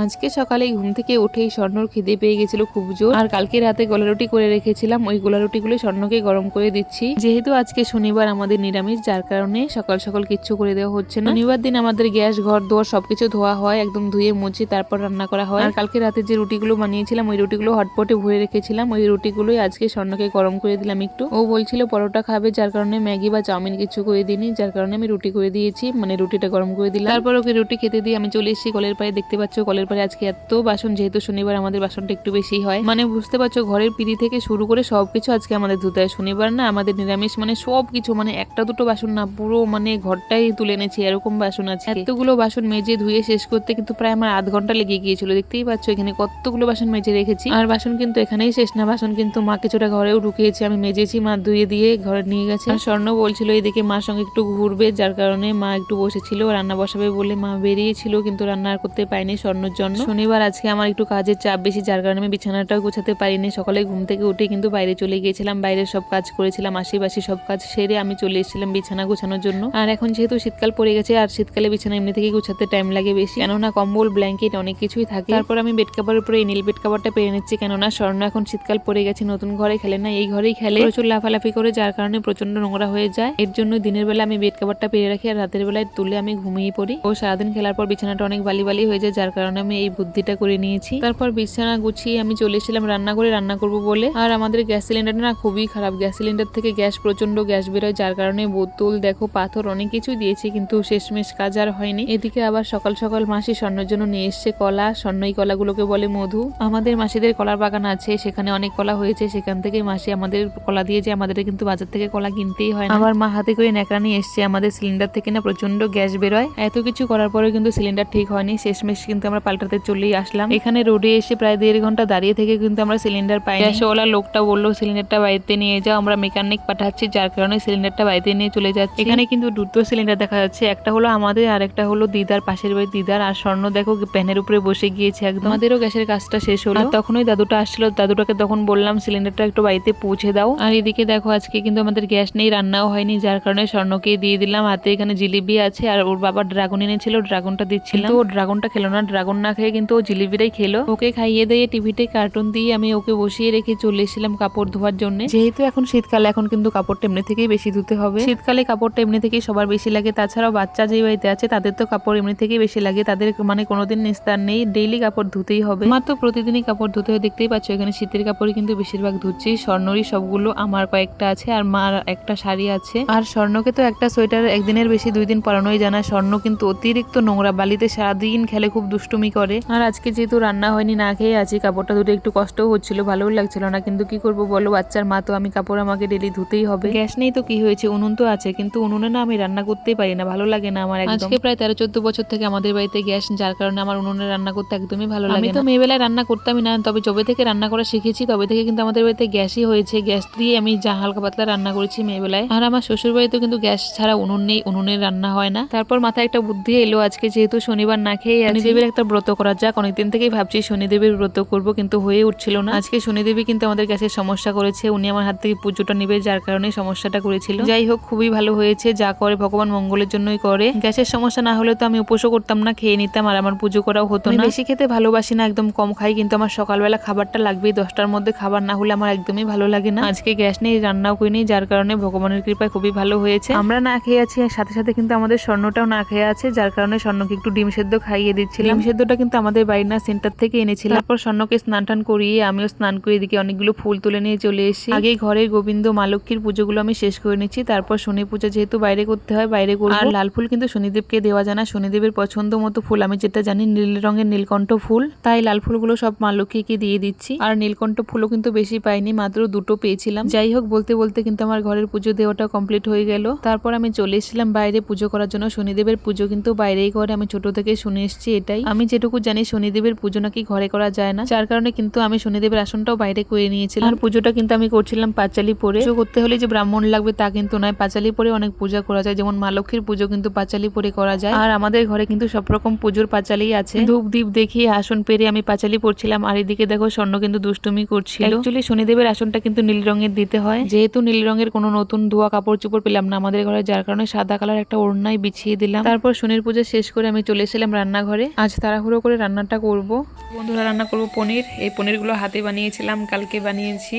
আজকে সকালে ঘুম থেকে উঠেই স্বর্ণর খিদে পেয়ে গেছিল খুব জোর। আর কালকে রাতে গোলা রুটি করে রেখেছিলাম, ওই গোলা রুটিগুলো স্বর্ণকে গরম করে দিচ্ছি। যেহেতু আজকে শনিবার আমাদের নিরামিষ, যার কারণে সকাল সকাল কিচ্ছু করে দেওয়া হচ্ছে না। শনিবার দিন আমাদের গ্যাস, ঘর দোয়ার সবকিছু ধোয়া হয়, একদম ধুয়ে মুছে তারপর রান্না করা হয়। আর কালকে রাতে যে রুটিগুলো বানিয়েছিলাম ওই রুটিগুলো হটপটে ভরে রেখেছিলাম, ওই রুটিগুলোই আজকে স্বর্ণকে গরম করে দিলাম একটু। ও বলছিল পরোটা খাবে, যার কারণে ম্যাগি বা চাউমিন কিছু করে দিইনি, যার কারণে আমি রুটি করে দিয়েছি, মানে রুটিটা গরম করে দিলাম। তারপর ওকে রুটি খেতে দিয়ে আমি চলে এসেছি কলের পাড়ে। দেখতে পাচ্ছ কলের পাড়ে আজকে এত বাসন, যেহেতু শনিবার আমাদের বাসনটা একটু বেশি হয়, মানে বুঝতে পারছো ঘরের পিড়ি থেকে শুরু করে সবকিছু আজকে আমাদের ধুতে হয়। শনিবার না আমাদের নিরামিষ, মানে সবকিছু, মানে একটা দুটো বাসন না, পুরো মানে ঘরটাই তুলে এনেছি, এরকম বাসন আছে। এতগুলো বাসন মেজে ধুয়ে শেষ করতে কিন্তু প্রায় আমার আধ ঘন্টা লেগে গিয়েছিল। দেখতেই পাচ্ছ এখানে কতগুলো বাসন মেজে রেখেছি। আর বাসন কিন্তু এখানেই শেষ না, বাসন কিন্তু মা কিছুটা ঘরেও ঢুকিয়েছে, আমি মেজেছি, মা ধুয়ে দিয়ে ঘরে নিয়ে গেছে। আর স্বর্ণ বলছিল এইদিকে মার সঙ্গে একটু ঘুরবে, যার কারণে মা একটু বসেছিল, রান্না বসাবে বলে মা বেরিয়েছিল, কিন্তু রান্না আর করতে পারিনি স্বর্ণর জন্য। শনিবার আজকে আমার একটু কাজের চাপ বেশি, যার কারণে আমি বিছানাটাও গোছাতে পারিনি। সকালে ঘুম থেকে উঠে কিন্তু বাইরে চলে গিয়েছিলাম, বাইরের সব কাজ করেছিলাম, আশিপাশি সব কাজ সেরে আমি চলে এসেছিলাম বিছানা গোছানোর জন্য। আর এখন যেহেতু শীতকাল পড়ে গেছে, আর শীতকালে বিছানা এমনি থেকে গোছাতে টাইম লাগে বেশি, কেননা কম্বল, ব্ল্যাঙ্কেট অনেক কিছুই থাকে। তারপর আমি বেড কাভারের উপরে এই নীল বেড কাভারটা পেরে নিচ্ছি, কেননা স্বর্ণ এখন শীতকাল পড়ে গেছে, নতুন ঘরে খেলে না, এই ঘরেই খেলে, প্রচুর লাফালাফি করে, যার কারণে প্রচন্ড নোংরা হয়ে যায়। এর জন্য দিনের বেলা আমি বেড কাভারটা পেরে রাখি, আর রাতের বেলায় তুলে আমি ঘুমিয়ে পড়ি। ও সারাদিন খেলার পর বিছানাটা অনেক বালি বালি হয়ে যায়, যার কারণে আমি এই বুদ্ধিটা করে নিয়েছি। তারপর বিছানা গুছিয়ে আমি চলে এসেছিলাম রান্না করে, রান্না করব বলে। আর আমাদের গ্যাস সিলিন্ডারটা না খুবই খারাপ, গ্যাস সিলিন্ডার থেকে গ্যাস, প্রচন্ড গ্যাস বেরোয়, যার কারণে বোতল দেখো, পাথর, অনেক কিছুই দিয়েছি, কিন্তু শেষমেশ কাজ আর হয়নি। এদিকে আবার সকাল সকাল মাসি স্বর্ণের জন্য নিয়ে এসছে কলা। স্বর্ণই কলাগুলোকে বলে মধু। আমাদের মাসিদের কলার বাগান আছে, সেখানে অনেক কলা হয়েছে, সেখান থেকে মাসি আমাদের কলা দিয়েছে, আমাদের কিন্তু বাজার থেকে কলা কিনতেই হয় না। আমার মা হাতে করে ন্যাকড়া নিয়ে এসছে, আমাদের সিলিন্ডার থেকে না প্রচন্ড গ্যাস বেরোয়। এত কিছু করার পরেও কিন্তু সিলিন্ডার ঠিক হয়নি, শেষমেশ কিন্তু আমরা পাল্টাতে চলেই আসলাম। এখানে রোডে এসে প্রায় 1.5 ঘন্টা দাঁড়িয়ে থেকে কিন্তু আমরা সিলিন্ডার পাই। গ্যাসওয়ালা লোকটা বললো সিলিন্ডারটা বাড়িতে নিয়ে যাও, আমরা মেকানিক পাঠাচ্ছি, যার কারণে সিলিন্ডারটা বাড়িতে নিয়ে চলে যাচ্ছে। এখানে কিন্তু দুটো সিলিন্ডার দেখা যাচ্ছে, একটা হলো আমাদের আর একটা হলো দিদার, পাশের বাড়ি দিদার। আর স্বর্ণ দেখো প্যানের উপরে বসে গিয়েছে একদম। আমাদেরও গ্যাসের কাজটা শেষ হলো, তখন ওই দাদুটা আসছিল, দাদুটাকে তখন বললাম সিলিন্ডারটা একটু বাড়িতে পৌঁছে দাও। আর এদিকে দেখো আজকে কিন্তু আমাদের গ্যাস নেই, রান্নাও হয়নি, যার কারণে স্বর্ণকে দিয়ে দিলাম হাতে। এখানে জিলিপি আছে, আর ওর বাবা ড্রাগন এনেছিল, ড্রাগনটা দিচ্ছিলাম, তো ও ড্রাগনটা খেলো না, ড্রাগন না খেয়ে কিন্তু ও জিলিপিটাই খেলো। ওকে খাইয়ে দিয়ে টিভিতে কার্টুন দিয়ে আমি ওকে বসিয়ে রেখে চলে এসেছিলাম কাপড় ধোয়ার জন্য। যেহেতু এখন শীতকাল, এখন কিন্তু কাপড়টা এমনি থেকেই বেশি ধুতে হবে, শীতকালে কাপড়টা এমনি থেকেই সবার বেশি লাগে। তাছাড়াও বাচ্চা যে বাড়িতে আছে তাদের তো কাপড় এমনি থেকেই বেশি লাগে, তাদের মানে কোনোদিন নিস্তার নেই, ডেইলি কাপড় ধুতেই হবে, মাত্র প্রতিদিনই কাপড় ধুতে হয়। দেখতেই পাচ্ছ এখানে শীতের কাপড়ই কিন্তু বেশিরভাগ ধুচ্ছি, স্বর্ণরই সবগুলো, আমার কয়েকটা আছে, আর মার একটা শাড়ি আছে। আর স্বর্ণকে তো একটা সোয়েটার একদিনের বেশি 2 দিন পরানোই জানা। স্বর্ণ কিন্তু অতিরিক্ত নোংরা, বালিতে সারাদিন খেলে, খুব দুষ্টুমি করে। আর আজকে যেহেতু রান্না হয়নি, না খেয়ে আছি, কাপড়টা ধুতে একটু কষ্টও হচ্ছিল, ভালোও লাগছিল না, কিন্তু কি করবো বলো, বাচ্চার মা তো, আমি কাপড় আমাকে ডেলি ধুতেই হবে। গ্যাস নেই তো কি হয়েছে, উনুন তো আছে, কিন্তু উনুনে না আমি রান্না করতেই পারি না, ভালো লাগে না আমার একদম। আজকে প্রায় 13-14 বছর থেকে আমাদের বাড়িতে গ্যাস, যার কারণে আমার উনুনে রান্না করতে একদমই ভালো লাগে না। আমি তো মেয়েবেলায় রান্না করতামই না, তবে যবে থেকে রান্না করা শিখেছি তবে থেকে কিন্তু আমাদের বাড়িতে গ্যাসই হয়েছে, গ্যাস দিয়ে আমি যা হালকা পাতলা রান্না করেছি মেয়েবেলায়। আর আমার শ্বশুর বাড়িতেও কিন্তু গ্যাস ছাড়া উনুন নেই, উনুনের রান্না হয় না। তারপর মাথায় একটা বুদ্ধি এলো, আজকে যেহেতু শনিবার না খেয়ে শনিদেবের একটা ব্রত করা যাক। অনেকদিন থেকেই ভাবছি শনিদেবের ব্রত করব, কিন্তু হয়ে উঠছিল না। আজকে শনিদেবী কিন্তু আমাদের গ্যাসের সমস্যা করেছে, উনি আমার হাত থেকে পুজোটা নিবে, যার কারণে সমস্যাটা করেছিল। যাই হোক, খুবই ভালো হয়েছে, যা করে ভগবান মঙ্গলের জন্যই করে। গ্যাসের সমস্যা না হলে তো আমি উপোসও করতাম না, খেয়ে নিতাম, আর আমার পুজো করাও হতো না। বেশি খেতে ভালোবাসি না, একদম কম খাই, কিন্তু আমার সকালবেলা খাবারটা লাগবেই, 10টার মধ্যে খাবার না হলে আমার একদমই ভালো লাগে না। আজকে গ্যাস নেই, রান্নাও করিনি, যার কারণে ভগবানের কৃপায় খুবই ভালো হয়েছে। আমরা না খেয়ে আছি, সাথে সাথে কিন্তু আমাদের স্বর্ণটাও না খেয়ে আছে, যার কারণে স্বর্ণকে একটু ডিম সেদ্ধ খাইয়ে দিচ্ছিলাম। ডিম সেদ্ধটা কিন্তু আমাদের বাড়ির না, সেন্টার থেকে এনেছিলাম। তারপর স্বর্ণকে স্নান টান করিয়ে আমিও স্নান করে এদিকে অনেকগুলো ফুল তুলে নিয়ে চলে এসেছি। আগে ঘরের গোবিন্দ মা লক্ষ্মীর পুজোগুলো আমি শেষ করে নিচ্ছি, তারপর শনি পূজা যেহেতু বাইরে করতে হয় বাইরে করব। আর লাল ফুল কিন্তু শনিদেবকে দেওয়া যায় না, শনিদেবের পছন্দ মতো ফুল, আমি যেটা জানি নীল রঙের নীলকণ্ঠ ফুল, তাই লাল ফুলগুলো সব মা লক্ষ্মীকে দিয়ে দিচ্ছি। আর নীলকণ্ঠ ফুলও কিন্তু বেশি পাইনি, মাত্র 2টো পেয়েছিলাম। যাই হোক, বলতে বলতে কিন্তু আমার ঘরের পুজো দেওয়াটা কমপ্লিট হয়ে গেল। তারপর আমি চলে এসেছিলাম বাইরে পুজো করার জন্য। শনিদেবের পুজো কিন্তু বাইরেই করে, আমি ছোট থেকে শুনে এসেছি এটাই। আমি যেটুকু জানি শনিদেবের পুজো নাকি ঘরে করা যায় না, যার কারণে কিন্তু আমি শনিদেবের আসনটাও বাইরে করে নিয়েছিলাম। আর পুজোটা কিন্তু আমি করছিলাম পাঁচালি পরে। পুজো করতে হলে যে ব্রাহ্মণ লাগবে তা কিন্তু নয়, পাঁচালি পরে অনেক পূজা করা যায়, যেমন মা লক্ষ্মীর পুজো কিন্তু পাঁচালি পরে করা যায়। আর আমাদের ঘরে কিন্তু সব রকম পুজোর পাঁচালি আছে। ধূপ দীপ দেখিয়ে আসন পেরে আমি পাঁচালি পড়ছিলাম, আর এদিকে দেখো স্বর্ণ কিন্তু দুষ্টুমি করছিল। অ্যাকচুয়ালি শনিদেবের আসনটা কিন্তু নীল রঙের দিতে হয়, যেহেতু নীল রঙের কোনো নতুন ধোয়া কাপড় চোপড় পেলাম না আমাদের ঘরে, যার কারণে সাদা কালার একটা ওড়নায় বিছিয়ে দিলাম। তারপর শনির পুজো শেষ করে আমি চলে এসেছিলাম রান্নাঘরে। আজ তারা তাড়াহুড়ো করে রান্নাটা করব। বন্ধুরা, রান্না করব পনির। এই পনিরগুলো হাতে বানিয়েছিলাম, কালকে বানিয়েছি।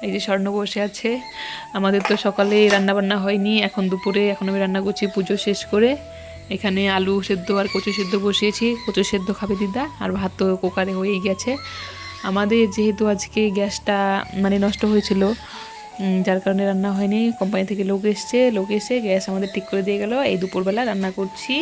এই যে স্বর্ণ বসে আছে। আমাদের তো সকালে রান্না বান্না হয়নি, এখন দুপুরে এখন আমি রান্না করছি পুজো শেষ করে। এখানে আলু সেদ্ধ আর কচু সেদ্ধ বসিয়েছি। কচু সেদ্ধ খাবে দিদা, আর ভাত তো কুকারে হয়েই গেছে। আমাদের যেহেতু আজকে গ্যাসটা নষ্ট হয়েছিল, যার কারণে রান্না হয়নি। কোম্পানি থেকে লোক এসে গ্যাস আমাদের ঠিক করে দিয়ে গেল। এই দুপুরবেলা রান্না করছি,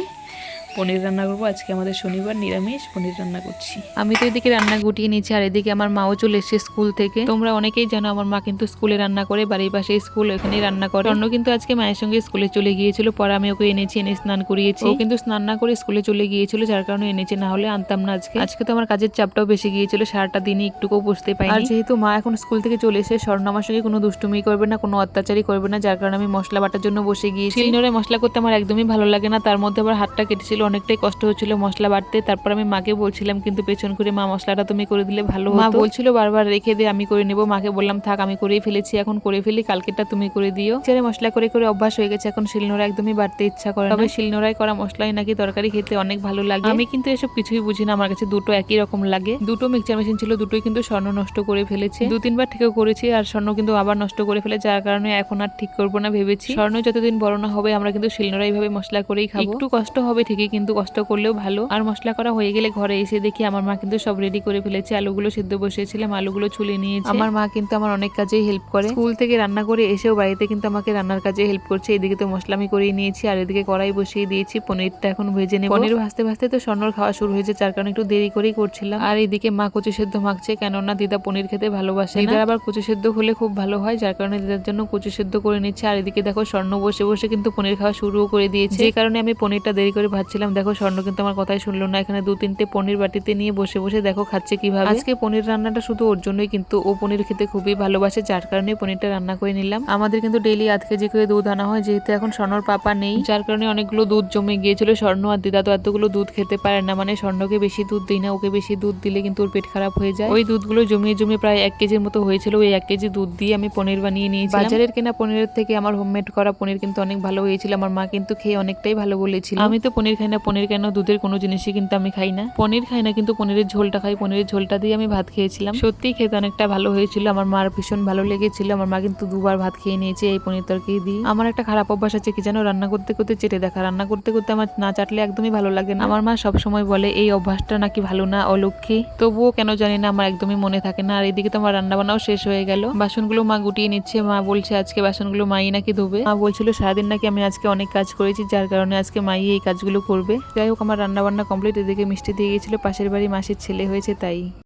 পনির রান্না করবো। আজকে আমাদের শনিবার, নিরামিষ পনির রান্না করছি। আমি তো এদিকে রান্না গুটিয়ে নিচ্ছি, আর এদিকে আমার মাও চলে এসেছে স্কুল থেকে। তোমরা অনেকেই জানো আমার মা কিন্তু স্কুলে রান্না করে, বাড়ির পাশে স্কুল, ওখানেই রান্না করে। অন্য কিন্তু আজকে মায়ের সঙ্গে স্কুলে চলে গিয়েছিল, পরে আমি ওকে এনে স্নান করিয়েছি। ও কিন্তু স্নান না করে স্কুলে চলে গিয়েছিল, যার কারণে এনেছে, না হলে আনতাম না আজকে। আজকে তো আমার কাজের চাপটাও বেশি গিয়েছিল, সারাটা দিনই একটুকুও বসতে পাইনি। আর যেহেতু মা এখন স্কুল থেকে চলে এসে, স্বর্ণ আমার সঙ্গে কোনো দুষ্টুমি করবে না, কোনো অত্যাচারই করবে না, যার কারণে আমি মশলা বাটার জন্য বসে গিয়েছি। শিলনোড়ায় মশলা করতে আমার একদমই ভালো লাগে না, তার মধ্যে আবার হাতটা কেটেছিল, অনেকটাই কষ্ট হচ্ছিল মশলা বাটতে। তারপর আমি মাকে বলছিলাম, কিন্তু পেছন করে মা মশলাটা তুমি করে দিলে ভালো হতো। মা বলছিল বারবার রেখে দে, আমি করে নেবো। মাকে বললাম থাক, আমি করেই ফেলেছি, এখন করে ফেলি, কালকেটা তুমি করে দিও। ছেড়ে মশলা করে করে অভ্যাস হয়ে গেছে, এখন শিলনোড়া একদমই বাড়তে ইচ্ছা করে। তবে শিলনোড়ায় করা মশলাই নাকি তরকারি খেতে অনেক ভালো লাগে। আমি কিন্তু এসব কিছুই বুঝি না, আমার কাছে দুটো একই রকম লাগে। দুটো মিক্সচার মেশিন ছিল, দুটোই কিন্তু স্বর্ণ নষ্ট করে ফেলেছে। 2-3 বার ঠিকও করেছি, আর স্বর্ণ কিন্তু আবার নষ্ট করে ফেলে, যার কারণে এখন আর ঠিক করবো না ভেবেছি। স্বর্ণ যতদিন বড় না হবে, আমরা কিন্তু শিলনোড়াই ভাবে মশলা করেই খাবো। একটু কষ্ট হবে ঠিকই, কিন্তু কষ্ট করলেও ভালো। আর মশলা করা হয়ে গেলে ঘরে এসে দেখি আমার মা কিন্তু সব রেডি করে ফেলেছে। আলুগুলো সিদ্ধ বসিয়েছিলাম, আলুগুলো ছুলে নিয়েছে। আমার মা কিন্তু আমার অনেক কাজেই হেল্প করে। স্কুল থেকে রান্না করে এসেও বাড়িতে কিন্তু আমাকে রান্নার কাজে হেল্প করছে। এদিকে তো মশলা আমি করিয়ে নিয়েছি, আর এদিকে কড়াই বসিয়ে দিয়েছি। পনিরটা এখন ভেজে নেব। পনির ভাজতে ভাজতে তো স্বর্ণর খাওয়া শুরু হয়েছে, যার কারণে একটু দেরি করেই করছিলাম। আর এদিকে মা কচু সেদ্ধ মাখছে, কেননা দিদা পনির খেতে ভালোবাসে। দিদার আবার কচু সেদ্ধ হলে খুব ভালো হয়, যার কারণে দিদার জন্য কচু সেদ্ধ করে নিচ্ছে। আর এদিকে দেখো স্বর্ণ বসে বসে কিন্তু পনির খাওয়া শুরুও করে দিয়েছে, যে কারণে আমি পনিরটা দেরি করে ভাজছিলাম। দেখো স্বর্ণ কিন্তু আমার কথাই শুনলো না, এখানে 2-3টে পনির বাটিতে নিয়ে বসে বসে দেখো খাচ্ছে কিভাবে। আজকে পনির রান্নাটা শুধু ওর জন্যই, কিন্তু ও পনির খেতে খুবই ভালোবাসে, যার কারণে পনিরটা রান্না করে নিলাম। আমাদের কিন্তু ডেইলি 1 কেজি করে দুধ আনা হয়, যেহেতু এখন স্বর্ণর পাপা নেই, যার কারণে অনেকগুলো দুধ জমে গিয়েছিল। স্বর্ণ আর দিদা তো এতগুলো দুধ খেতে পারে না, স্বর্ণকে বেশি দুধ দিই না, ওকে বেশি দুধ দিলে কিন্তু ওর পেট খারাপ হয়ে যায়। ওই দুধগুলো জমিয়ে জমিয়ে প্রায় 1 কেজির মতো হয়েছিল। ওই 1 কেজি দুধ দিয়ে আমি পনির বানিয়ে নিয়েছি। বাজারের কেনা পনিরের থেকে আমার হোমমেড করা পনির কিন্তু অনেক ভালো হয়েছিল। আমার মা কিন্তু খেয়ে অনেকটাই ভালো বলেছিল। আমি তো পনির খাই না, পনির কেন দুধের কোনো জিনিসই কিন্তু আমি খাই না। পনির খাই না, কিন্তু পনিরের ঝোলটা খাই। পনিরের ঝোলটা দিয়ে আমি ভাত খেয়েছিলাম, সত্যিই খেতে অনেকটা ভালো হয়েছিল। আমার মার ভীষণ ভালো লেগেছিল। আমার মা কিন্তু 2 বার ভাত খেয়ে নিয়েছে এই পনির তরকারি দিয়ে। আমার একটা খারাপ অভ্যাস আছে, কি জানো, রান্না করতে করতে চেটে দেখা। রান্না করতে করতে আমার না চাটলে একদমই ভালো লাগে না। আমার মা সব সময় বলে এই অভ্যাসটা নাকি ভালো না, অলক্ষী। তবুও কেন জানি না আমার একদমই মনে থাকে না। আর এদিকে তো আমার রান্না বান্নাও শেষ হয়ে গেল। বাসনগুলো মা গুটিয়ে নিচ্ছে। মা বলছে আজকে বাসনগুলো মাই নাকি ধোবে। মা বলছিল সারাদিন নাকি আমি আজকে অনেক কাজ করেছি, যার কারণে আজকে মাই এই কাজগুলো করবে। যাই হোক, আমার রান্না বান্না কমপ্লিট। এদিকে মিষ্টি দিয়ে গেছিল, পাশের বাড়ি মাসির ছেলে হয়েছে তাই।